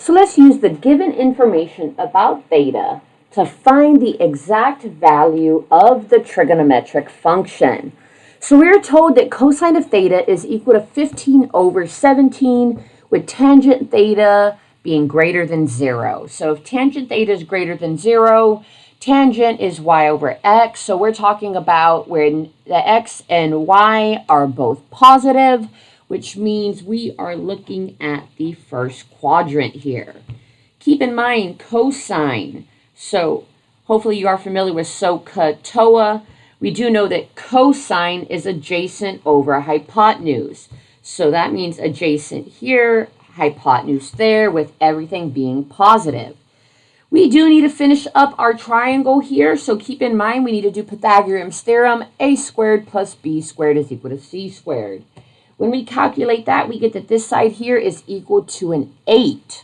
So let's use the given information about theta to find the exact value of the trigonometric function. So we're told that cosine of theta is equal to 15 over 17 with tangent theta being greater than 0. So if tangent theta is greater than 0, tangent is y over x. So we're talking about when the x and y are both positive, which means we are looking at the first quadrant here. Keep in mind cosine. So hopefully you are familiar with SOHCAHTOA. We do know that cosine is adjacent over hypotenuse. So that means adjacent here, hypotenuse there, with everything being positive. We do need to finish up our triangle here, so keep in mind we need to do Pythagorean's theorem. A squared plus b squared is equal to c squared. When we calculate that, we get that this side here is equal to an 8.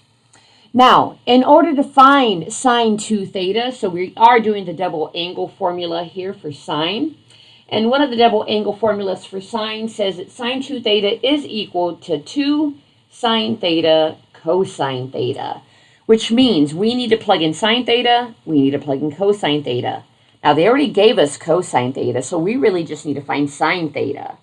Now, in order to find sine 2 theta, so we are doing the double angle formula here for sine. And one of the double angle formulas for sine says that sine 2 theta is equal to 2 sine theta cosine theta, which means we need to plug in sine theta, we need to plug in cosine theta. Now, they already gave us cosine theta, so we really just need to find sine theta.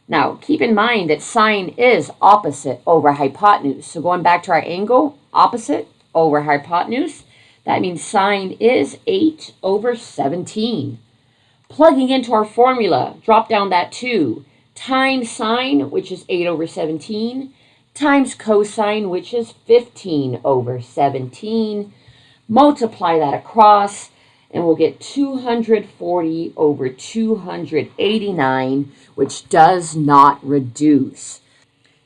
Now, keep in mind that sine is opposite over hypotenuse. So going back to our angle, opposite over hypotenuse, that means sine is 8 over 17. Plugging into our formula, drop down that 2, times sine, which is 8 over 17, times cosine, which is 15 over 17. Multiply that across, and we'll get 240 over 289, which does not reduce.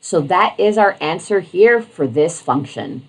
So that is our answer here for this function.